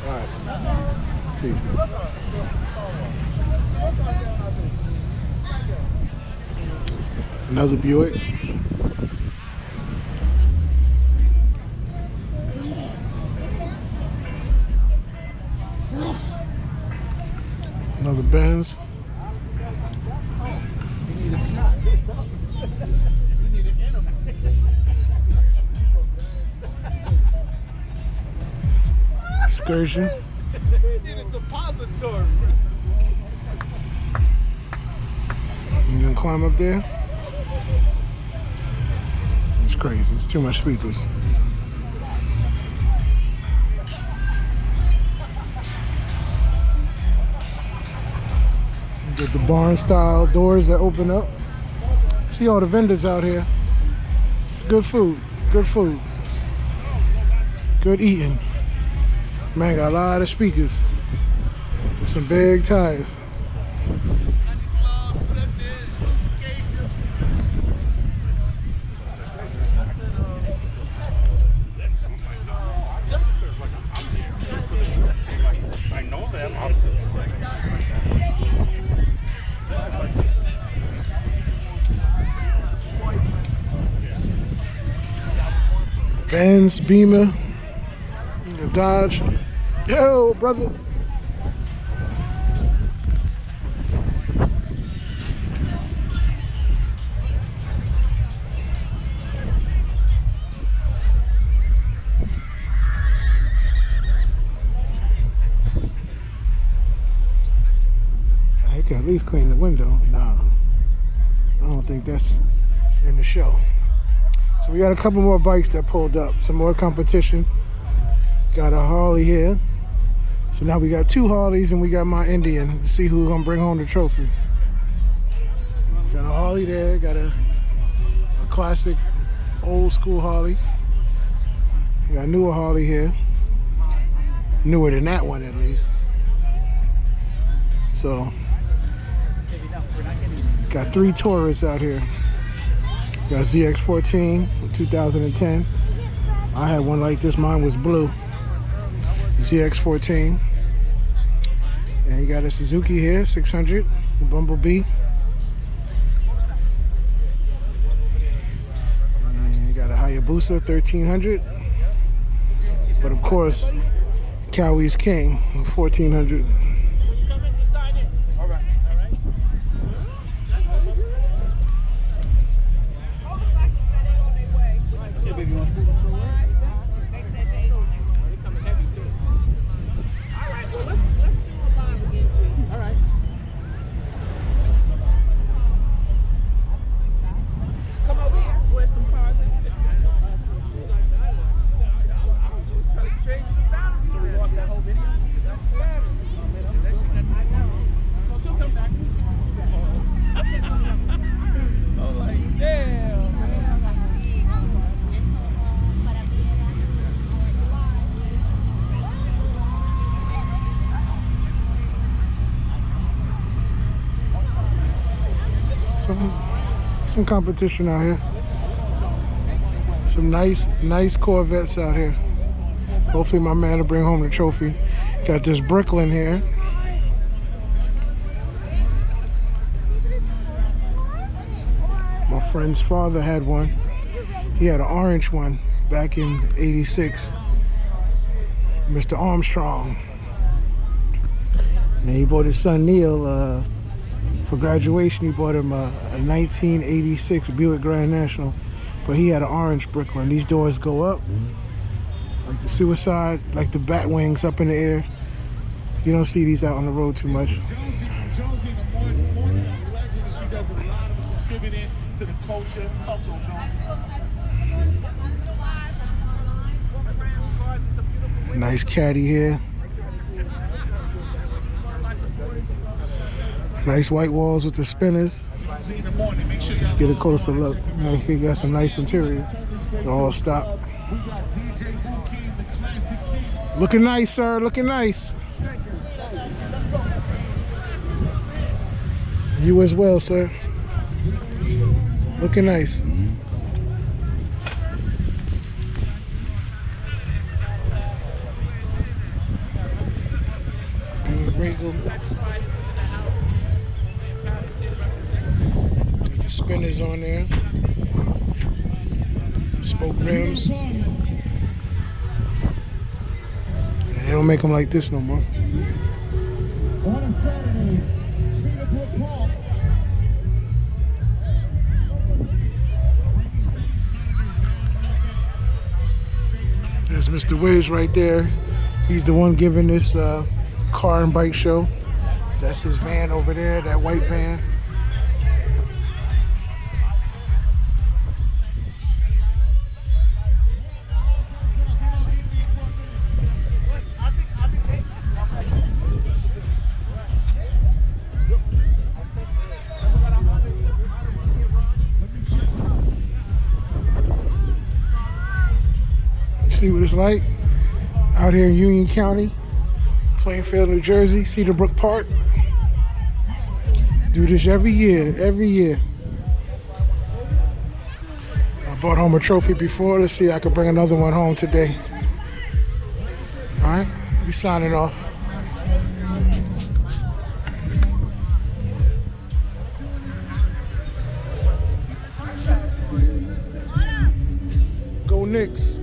Alright. Peace. Another Buick. Another Benz. Excursion. You gonna climb up there? It's crazy. It's too much speakers. Get the barn style doors that open up. See all the vendors out here. It's good food. Good food. Good eating. Man, got a lot of speakers. Some big tires. Benz, Beamer, Dodge. Yo, brother. I can at least clean the window. Nah, I don't think that's in the show. So we got a couple more bikes that pulled up. Some more competition. Got a Harley here. So now we got two Harleys and we got my Indian. Let's see who's gonna bring home the trophy. Got a Harley there. Got a classic old school Harley. We got a newer Harley here. Newer than that one at least. So got three Taurus out here. Got ZX14 2010. I had one like this. Mine was blue. ZX14. And you got a Suzuki here, 600, Bumblebee. And you got a Hayabusa 1300. But of course, Cowie's King, 1400. Some competition out here. Some nice Corvettes out here. Hopefully my man will bring home the trophy. Got this Brooklyn here. My friend's father had one. He had an orange one back in '86. Mr. Armstrong. And he bought his son Neil for graduation. He bought him a 1986 Buick Grand National, but he had an orange Brooklyn. These doors go up, like the Suicide, like the bat wings up in the air. You don't see these out on the road too much. Nice caddy here. Nice white walls with the spinners. Let's get a closer look. He got some nice interior. All stop. Looking nice, sir. Looking nice. You as well, sir. Looking nice. wrinkle. Got the spinners on there. Spoke rims. Yeah, they don't make them like this no more. On a Saturday, Cedar Brook Park. There's Mr. Wiz right there. He's the one giving this car and bike show. That's his van over there, that white van. See what it's like out here in Union County, Plainfield, New Jersey, Cedar Brook Park. Do this every year, I brought home a trophy before. Let's see if I can bring another one home today. All right, we signing off. Go Knicks.